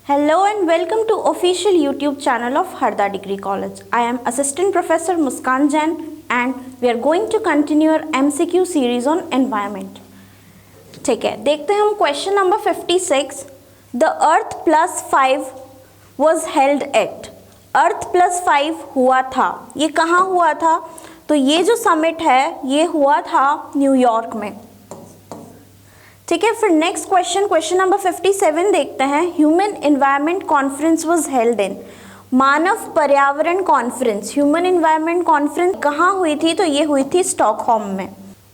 Hello and welcome to official YouTube channel of Harda Degree College. I am Assistant Professor Muskan Jain and we are going to continue our MCQ series on environment. ठीक है, देखते हैं हम question number 56. The Earth plus 5 was held at. Earth plus 5 हुआ था. ये कहाँ हुआ था? तो ये जो समिट है ये हुआ था न्यूयॉर्क में. ठीक है, फिर नेक्स्ट क्वेश्चन नंबर 57 देखते हैं. Human environment conference was held in. मानव पर्यावरण कॉन्फ्रेंस, ह्यूमन एनवायरनमेंट कॉन्फ्रेंस कहाँ हुई थी? तो ये हुई थी स्टॉकहोम में.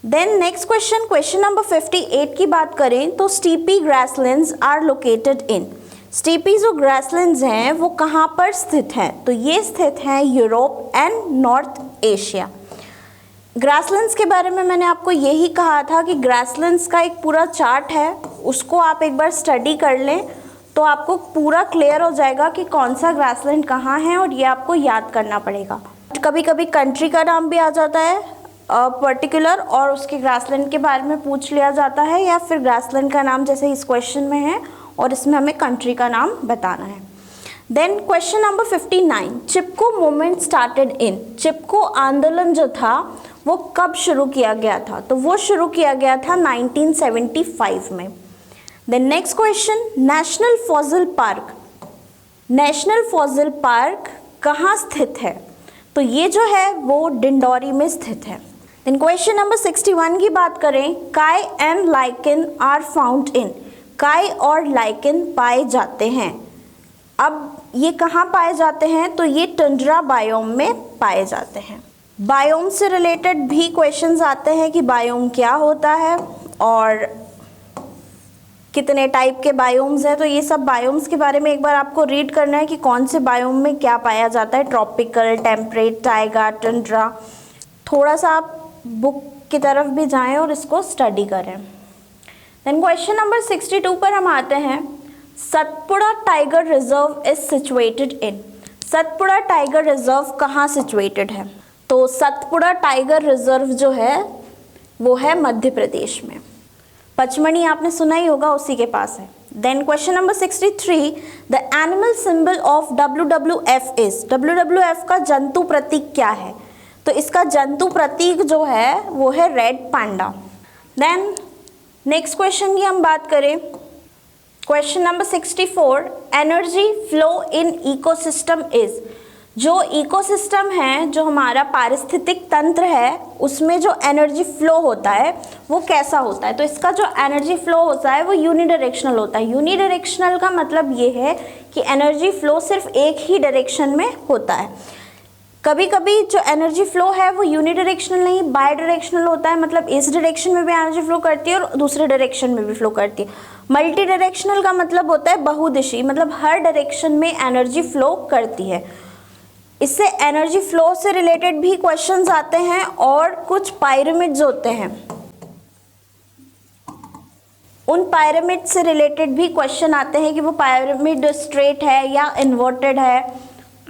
देन नेक्स्ट क्वेश्चन नंबर 58 की बात करें तो स्टीपी ग्रासलैंड्स आर लोकेटेड इन. स्टीपी जो ग्रासलैंड्स हैं वो कहाँ पर स्थित हैं? तो ये स्थित हैं Europe and north Asia. Grasslands के बारे में मैंने आपको यही कहा था कि ग्रासलैंड्स का एक पूरा चार्ट है, उसको आप एक बार स्टडी कर लें तो आपको पूरा क्लियर हो जाएगा कि कौन सा ग्रासलैंड कहाँ है और ये आपको याद करना पड़ेगा. कभी कभी कंट्री का नाम भी आ जाता है पर्टिकुलर और उसके ग्रासलैंड के बारे में पूछ लिया जाता है, या फिर ग्रासलैंड का नाम जैसे इस क्वेश्चन में है और इसमें हमें कंट्री का नाम बताना है. Then question number 59, Chipko movement started in. Chipko आंदोलन जो था वो कब शुरू किया गया था? तो वो शुरू किया गया था 1975 में. Then next question, national fossil park. National fossil park कहाँ स्थित है? तो ये जो है वो डिंडोरी में स्थित है. देन क्वेश्चन नंबर 61 की बात करें, काय and lichen are found in. काय और लाइकेन पाए जाते हैं. अब ये कहाँ पाए जाते हैं? तो ये टंड्रा बायोम में पाए जाते हैं. बायोम से रिलेटेड भी क्वेश्चंस आते हैं कि बायोम क्या होता है और कितने टाइप के बायोम्स हैं. तो ये सब बायोम्स के बारे में एक बार आपको रीड करना है कि कौन से बायोम में क्या पाया जाता है. Tropical, temperate, Tyga, Tundra. थोड़ा सा आप बुक की तरफ भी जाएं और इसको स्टडी करें. देन क्वेश्चन नंबर 62 पर हम आते हैं. Satpura tiger reserve is situated in. Satpura tiger reserve कहाँ सिचुएटेड है? तो सतपुड़ा टाइगर रिजर्व जो है वो है मध्य प्रदेश में. पचमणी आपने सुना ही होगा, उसी के पास है. Then question number 63, the animal symbol of WWF is. WWF का जंतु प्रतीक क्या है? तो इसका जंतु प्रतीक जो है वो है red panda. Then next question की हम बात करें, question number 64, energy flow in ecosystem is. जो इकोसिस्टम है, जो हमारा पारिस्थितिक तंत्र है, उसमें जो एनर्जी फ्लो होता है वो कैसा होता है? तो इसका जो एनर्जी फ्लो होता है वो यूनिडायरेक्शनल होता है. यूनिडायरेक्शनल का मतलब ये है कि एनर्जी फ्लो सिर्फ एक ही डायरेक्शन में होता है. कभी कभी जो एनर्जी फ्लो है वो यूनिडायरेक्शनल नहीं, बाई डायरेक्शनल होता है. मतलब इस डायरेक्शन में भी एनर्जी फ्लो करती है और दूसरे डायरेक्शन में भी फ्लो करती है. मल्टी डायरेक्शनल का मतलब होता है बहुदिशी, मतलब हर डायरेक्शन में एनर्जी फ्लो करती है. इससे एनर्जी फ्लो से रिलेटेड भी क्वेश्चंस आते हैं और कुछ पायरामिड्स होते हैं, उन पायरामिड से रिलेटेड भी क्वेश्चन आते हैं कि वो पायरामिड स्ट्रेट है या इन्वर्टेड है,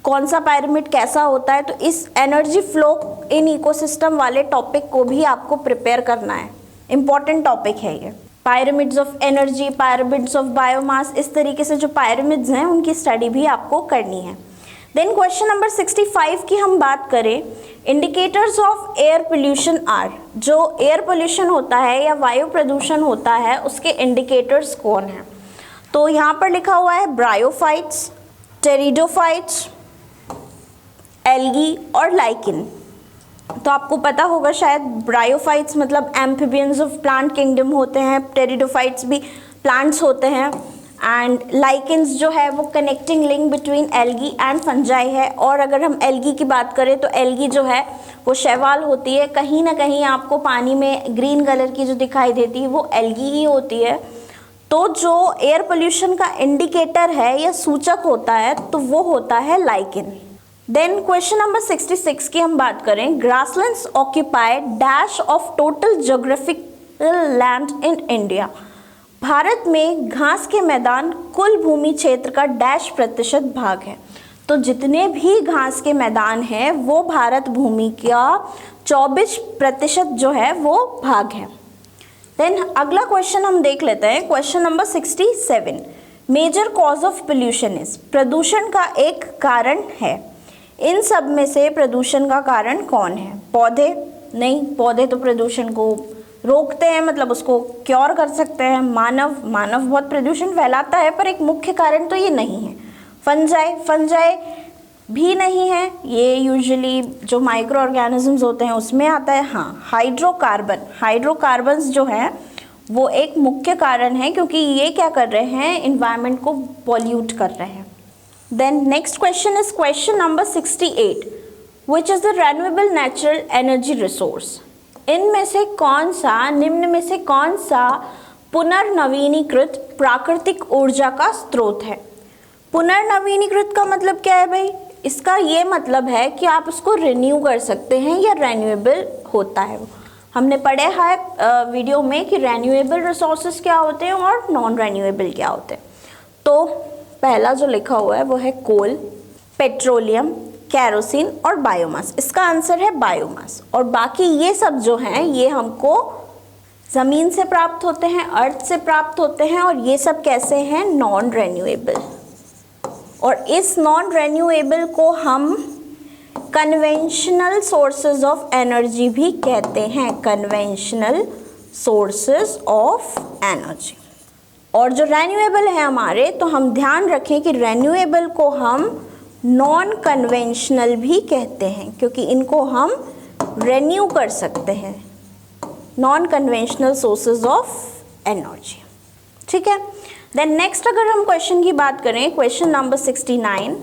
कौन सा पायरामिड कैसा होता है. तो इस एनर्जी फ्लो इन इकोसिस्टम वाले टॉपिक को भी आपको प्रिपेयर करना है. इंपॉर्टेंट टॉपिक है ये. Pyramids of energy, pyramids of biomass, इस तरीके से जो पायरामिड्स हैं उनकी स्टडी भी आपको करनी है. देन क्वेश्चन नंबर 65 की हम बात करें, indicators of air pollution are. जो एयर पोल्यूशन होता है या वायु प्रदूषण होता है उसके इंडिकेटर्स कौन हैं? तो यहाँ पर लिखा हुआ है ब्रायोफाइट्स, टेरिडोफाइट्स, एल्गी और लाइकिन. तो आपको पता होगा शायद, ब्रायोफाइट्स मतलब एम्फिबियंस ऑफ प्लांट किंगडम होते हैं, टेरिडोफाइट्स भी प्लांट्स होते हैं, एंड लाइकेंस जो है वो connecting link between algae and fungi है. और अगर हम एल्गी की बात करें तो एल्गी जो है वो शैवाल होती है. कहीं ना कहीं आपको पानी में ग्रीन कलर की जो दिखाई देती है वो एल्गी ही होती है. तो जो एयर पोल्यूशन का इंडिकेटर है या सूचक होता है तो वो होता है लाइकेन. देन क्वेश्चन नंबर 66 की हम बात करें, grasslands occupy dash of total geographical land in India. Bharat में घास के मैदान कुल भूमि क्षेत्र का डैश प्रतिशत भाग है. तो जितने भी घास के मैदान हैं वो भारत भूमि का 24% जो है वो भाग है. देन अगला क्वेश्चन हम देख लेते हैं, question number 67, major cause of pollution is, प्रदूषण का एक कारण है। इन सब में से प्रदूषण का कारण कौन है? पौधे? नहीं, पौधे तो प्रदूषण को रोकते हैं, मतलब उसको क्योर कर सकते हैं। मानव बहुत प्रदूषण फैलाता है, पर एक मुख्य कारण तो ये नहीं है। फंजाई भी नहीं है, ये यूजुअली जो माइक्रो ऑर्गेनिजम्स होते हैं उसमें आता है। हाँ, हाइड्रोकार्बन्स जो हैं वो एक मुख्य कारण है, क्योंकि ये क्या कर रहे हैं, इन्वायरमेंट को पॉल्यूट कर रहे हैं। Then next question is question number 68, which is the renewable natural energy resource. इनमें से कौन सा, निम्न में से कौन सा पुनर्नवीनीकृत प्राकृतिक ऊर्जा का स्रोत है? पुनर्नवीनीकृत का मतलब क्या है भाई? इसका ये मतलब है कि आप उसको रिन्यू कर सकते हैं या रिन्यूएबल होता है। हमने पढ़े है वीडियो में कि रिन्यूएबल रिसोर्सेज क्या होते हैं और नॉन रिन्यूएबल क्या होते हैं। तो पहला जो लिखा हुआ है वो है कोल, पेट्रोलियम, कैरोसिन और बायोमास। इसका आंसर है बायोमास। और बाकी ये सब जो हैं ये हमको ज़मीन से प्राप्त होते हैं, अर्थ से प्राप्त होते हैं, और ये सब कैसे हैं? Non renewable. और इस नॉन रिन्यूएबल को हम कन्वेंशनल सोर्सेज ऑफ एनर्जी भी कहते हैं, कन्वेंशनल सोर्सेज ऑफ एनर्जी। और जो रिन्यूएबल है हमारे, तो हम ध्यान रखें कि रिन्यूएबल को हम नॉन कन्वेंशनल भी कहते हैं, क्योंकि इनको हम रिन्यू कर सकते हैं, non conventional sources of energy. ठीक है। देन नेक्स्ट अगर हम क्वेश्चन की बात करें, question number 69,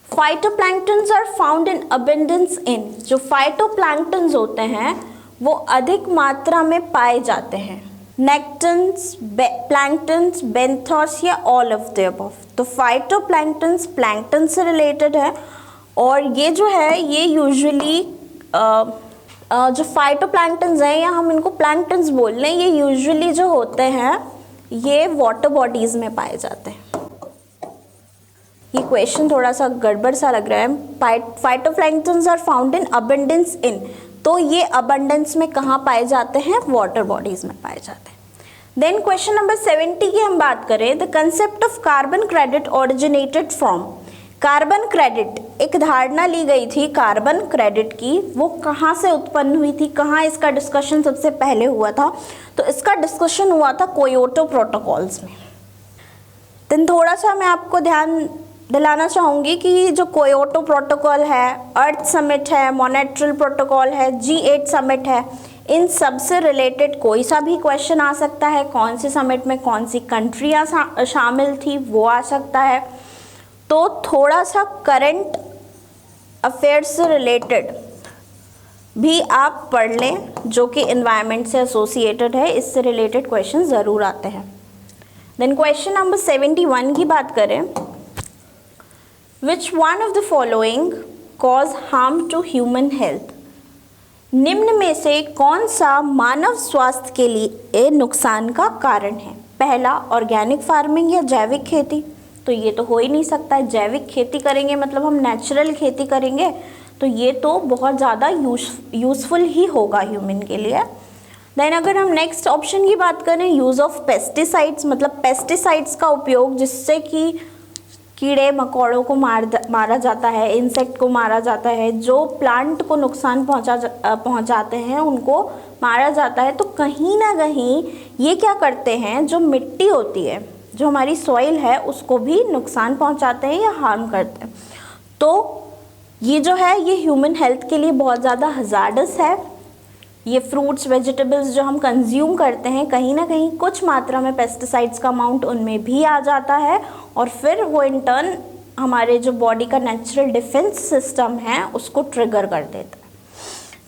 phytoplanktons are found in abundance in. जो फाइटोप्लैंक्टन्स होते हैं वो अधिक मात्रा में पाए जाते हैं। नेक्टन्स, प्लैंक्टन्स, बेंथोस या ऑल ऑफ द अबव। तो फाइटोप्लैंक्टन्स प्लैंक्टन से रिलेटेड है, और ये जो है ये यूजुअली जो फाइटोप्लैंक्टन्स हैं, या हम इनको प्लैंक्टन्स बोल लें, ये यूजुअली जो होते हैं ये वाटर बॉडीज़ में पाए जाते हैं। ये क्वेश्चन थोड़ा सा गड़बड़ सा लग रहा है। Phytoplanktons are found in abundance in, तो ये अबंडेंस में कहाँ पाए जाते हैं? वाटर बॉडीज़ में पाए जाते हैं। देन क्वेश्चन नंबर 70 की हम बात करें, the concept of carbon credit originated from. Carbon credit, एक धारणा ली गई थी कार्बन क्रेडिट की, वो कहाँ से उत्पन्न हुई थी, कहाँ इसका डिस्कशन सबसे पहले हुआ था? तो इसका डिस्कशन हुआ था क्योटो प्रोटोकॉल्स में। देन थोड़ा सा मैं आपको ध्यान दिलाना चाहूँगी कि जो क्योटो प्रोटोकॉल है, अर्थ समिट है, मॉनेट्रल प्रोटोकॉल है, G8 समिट है, इन सब से रिलेटेड कोई सा भी क्वेश्चन आ सकता है। कौन से समिट में कौन सी कंट्रियाँ शामिल थी वो आ सकता है। तो थोड़ा सा करंट अफेयर्स से रिलेटेड भी आप पढ़ लें, जो कि एनवायरनमेंट से एसोसिएटेड है, इससे रिलेटेड क्वेश्चन ज़रूर आते हैं। देन क्वेश्चन नंबर 71 की बात करें, which one of the following cause harm to human health. निम्न में से कौन सा मानव स्वास्थ्य के लिए नुकसान का कारण है? पहला, ऑर्गेनिक फार्मिंग या जैविक खेती। तो ये तो हो ही नहीं सकता है, जैविक खेती करेंगे मतलब हम नेचुरल खेती करेंगे, तो ये तो बहुत ज़्यादा यूज़फुल ही होगा ह्यूमन के लिए। देन अगर हम नेक्स्ट ऑप्शन की बात करें, यूज़ ऑफ पेस्टिसाइड्स, मतलब पेस्टिसाइड्स का उपयोग जिससे कि कीड़े मकोड़ों को मारा जाता है, इंसेक्ट को मारा जाता है, जो प्लांट को नुकसान पहुंचाते हैं उनको मारा जाता है। तो कहीं ना कहीं ये क्या करते हैं, जो मिट्टी होती है, जो हमारी सॉइल है, उसको भी नुकसान पहुंचाते हैं या हार्म करते हैं। तो ये जो है ये ह्यूमन हेल्थ के लिए बहुत ज़्यादा हज़ार्डस है। ये फ्रूट्स वेजिटेबल्स जो हम कंज्यूम करते हैं, कहीं ना कहीं कुछ मात्रा में पेस्टिसाइड्स का अमाउंट उनमें भी आ जाता है, और फिर वो इन टर्न हमारे जो बॉडी का नेचुरल डिफेंस सिस्टम है उसको ट्रिगर कर देता है।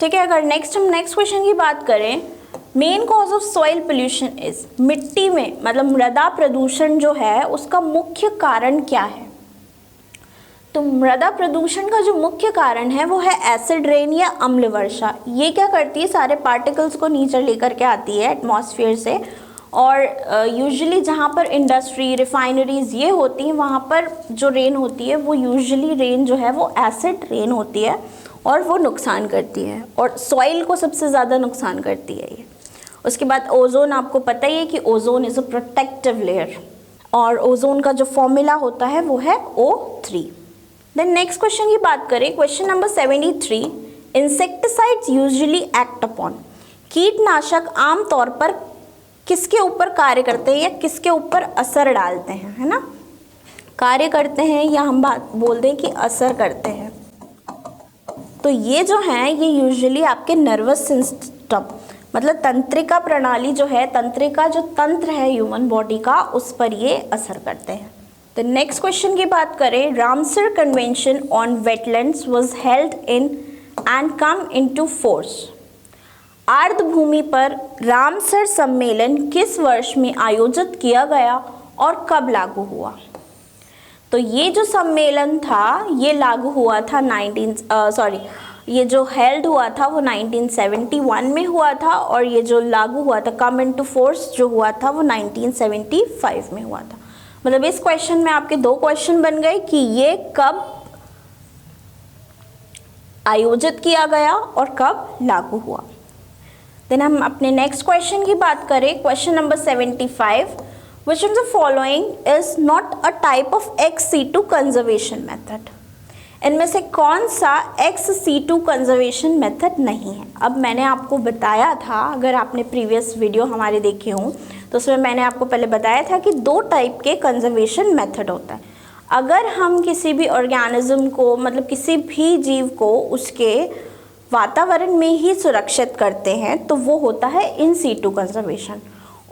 ठीक है। अगर हम नेक्स्ट क्वेश्चन की बात करें, main cause of soil pollution is, मिट्टी में मतलब मृदा प्रदूषण जो है उसका मुख्य कारण क्या है? तो मृदा प्रदूषण का जो मुख्य कारण है वो है एसिड रेन या अम्ल वर्षा। ये क्या करती है, सारे पार्टिकल्स को नीचे लेकर के आती है एटमॉस्फेयर से, और यूजुअली जहाँ पर इंडस्ट्री, रिफाइनरीज ये होती हैं, वहाँ पर जो रेन होती है वो यूजुअली रेन जो है वो एसिड रेन होती है, और वो नुकसान करती है, और सॉइल को सबसे ज़्यादा नुकसान करती है ये। उसके बाद ओजोन, आपको पता ही है कि ozone is a protective layer. और ओजोन का जो फॉर्मूला होता है वो है O3। देन नेक्स्ट क्वेश्चन की बात करें, question number 73, insecticides usually act upon, कीटनाशक आमतौर पर किसके ऊपर कार्य करते हैं या किसके ऊपर असर डालते हैं, है ना, कार्य करते हैं या हम बात बोलते हैं कि असर करते हैं। तो ये जो है ये यूजुअली आपके नर्वस सिस्टम मतलब तंत्रिका प्रणाली जो है, तंत्रिका जो तंत्र है ह्यूमन बॉडी का, उस पर ये असर करते हैं। तो नेक्स्ट क्वेश्चन की बात करें, Ramsar convention on wetlands was held in and come into force. आर्द्रभूमि पर रामसर सम्मेलन किस वर्ष में आयोजित किया गया और कब लागू हुआ? तो ये जो सम्मेलन था ये लागू हुआ था ये जो हेल्ड हुआ था वो 1971 में हुआ था, और ये जो लागू हुआ था, कम इनटू फोर्स जो हुआ था वो 1975 में हुआ था। मतलब इस क्वेश्चन में आपके दो क्वेश्चन बन गए कि ये कब आयोजित किया गया और कब लागू हुआ। देन हम अपने नेक्स्ट क्वेश्चन की बात करें, question number 75, which of the following is not a type of ex-situ conservation method? इनमें से कौन सा ex-situ conservation method नहीं है? अब मैंने आपको बताया था, अगर आपने प्रीवियस वीडियो हमारे देखे हों तो उसमें मैंने आपको पहले बताया था कि दो टाइप के कंजर्वेशन मेथड होता है। अगर हम किसी भी ऑर्गेनिज्म को मतलब किसी भी जीव को उसके वातावरण में ही सुरक्षित करते हैं तो वो होता है इन सीटू कंजर्वेशन,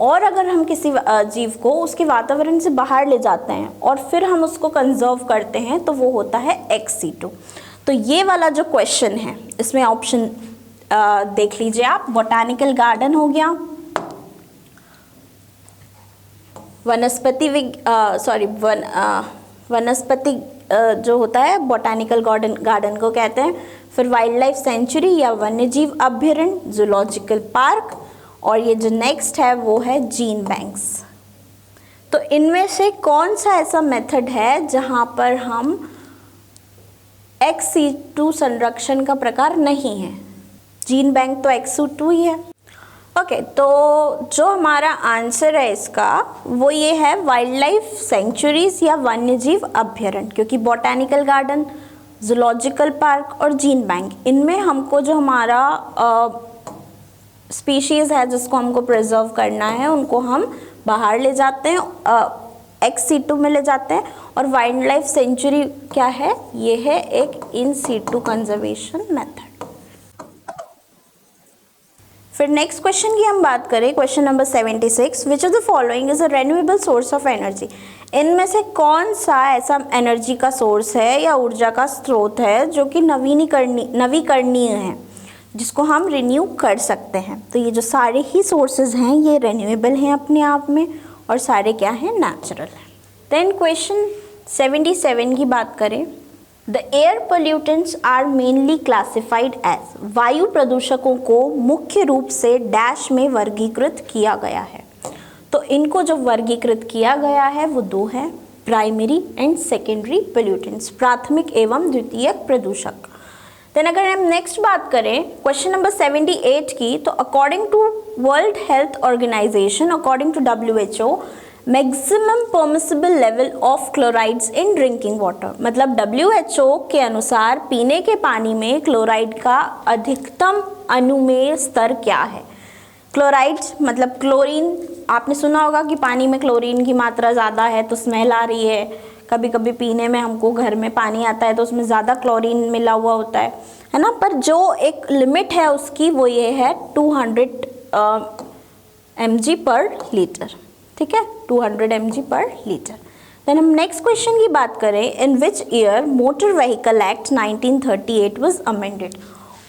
और अगर हम किसी जीव को उसके वातावरण से बाहर ले जाते हैं और फिर हम उसको कंजर्व करते हैं तो वो होता है एक्स सीटू। तो ये वाला जो क्वेश्चन है इसमें ऑप्शन देख लीजिए आप, बोटानिकल गार्डन हो गया, वनस्पति जो होता है बोटानिकल गार्डन को कहते हैं, फिर वाइल्ड लाइफ सेंचुरी या वन्यजीव अभ्यारण्य जूलॉजिकल पार्क, और ये जो नेक्स्ट है वो है जीन बैंक्स। तो इनमें से कौन सा ऐसा मेथड है जहाँ पर हम एक्स सीटू संरक्षण का प्रकार नहीं है? जीन बैंक तो एक्स सीटू ही है। ओके, तो जो हमारा आंसर है इसका वो ये है वाइल्ड लाइफ सेंचुरीज या वन्यजीव अभ्यारण्य, क्योंकि बोटानिकल गार्डन, जूलॉजिकल पार्क और जीन बैंक, इनमें हमको जो हमारा स्पीशीज़ है जिसको हमको प्रिजर्व करना है उनको हम बाहर ले जाते हैं, एक्स सीटू में ले जाते हैं, और वाइल्ड लाइफ सेंचुरी क्या है? ये है एक इन सीटू कंजर्वेशन मेथड। फिर नेक्स्ट क्वेश्चन की हम बात करें, question number 76, which of the following is a renewable source of energy? इनमें से कौन सा ऐसा एनर्जी का सोर्स है या ऊर्जा का स्रोत है जो कि नवीकरणीय है, जिसको हम रिन्यू कर सकते हैं? तो ये जो सारे ही सोर्सेज हैं ये रेन्यूएबल हैं अपने आप में, और सारे क्या हैं? नेचुरल हैं। देन क्वेश्चन 77 की बात करें, the air pollutants are mainly classified as, वायु प्रदूषकों को मुख्य रूप से डैश में वर्गीकृत किया गया है। तो इनको जो वर्गीकृत किया गया है वो दो हैं, प्राइमरी एंड सेकेंडरी पोल्यूटेंट्स, प्राथमिक एवं द्वितीयक प्रदूषक। देन अगर हम नेक्स्ट बात करें क्वेश्चन नंबर 78 की, तो according to World Health Organization, according to WHO, maximum permissible level of chlorides in drinking water, मतलब WHO के अनुसार पीने के पानी में क्लोराइड का अधिकतम अनुमेय स्तर क्या है? क्लोराइड्स मतलब क्लोरीन, आपने सुना होगा कि पानी में क्लोरीन की मात्रा ज़्यादा है तो स्मेल आ रही है, कभी कभी पीने में हमको घर में पानी आता है तो उसमें ज़्यादा क्लोरीन मिला हुआ होता है ना, पर जो एक लिमिट है उसकी वो ये है 200 mg पर लीटर, ठीक है, 200 mg पर लीटर। देन हम नेक्स्ट क्वेश्चन की बात करें, in which year motor vehicle act 1938 was amended?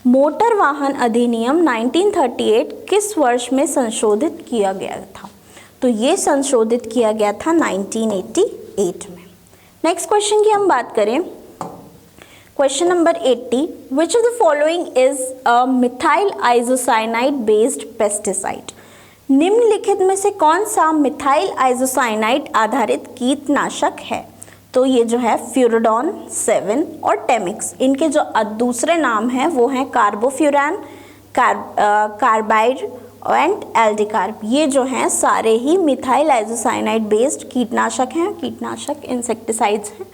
मोटर वाहन अधिनियम 1938 किस वर्ष में संशोधित किया गया था? तो ये संशोधित किया गया था 1988 में। नेक्स्ट क्वेश्चन की हम बात करें, question number 80, which of the following is a methyl isocyanide based pesticide? निम्नलिखित में से कौन सा मिथाइल आइसोसाइनाइड आधारित कीटनाशक है? तो ये जो है फ्यूरोडॉन, सेवन और टेमिक्स, इनके जो दूसरे नाम हैं वो हैं कार्बोफ्यूरैन, कार्बाइड एंड एल्डिकार्ब, ये जो हैं सारे ही मिथाइल आइसोसाइनाइड बेस्ड कीटनाशक हैं। कीटनाशक इंसेक्टिसाइड्स हैं,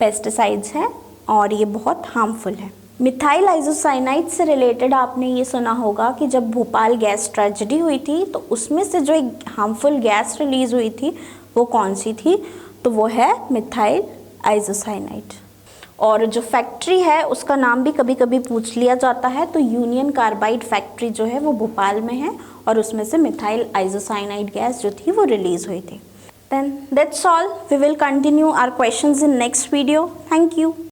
पेस्टिसाइड्स हैं और ये बहुत हार्मफुल है। मिथाइल आइसोसाइनाइड से रिलेटेड आपने ये सुना होगा कि जब भोपाल गैस ट्रेजेडी हुई थी तो उसमें से जो एक हार्मफुल गैस रिलीज हुई थी वो कौन सी थी, तो वो है मिथाइल आइसोसाइनाइड। और जो फैक्ट्री है उसका नाम भी कभी कभी पूछ लिया जाता है, तो यूनियन कार्बाइड फैक्ट्री जो है वो भोपाल में है और उसमें से मिथाइल आइसोसाइनाइड गैस जो थी वो रिलीज हुई थी। Then that's all. We will continue our questions in next video. Thank you.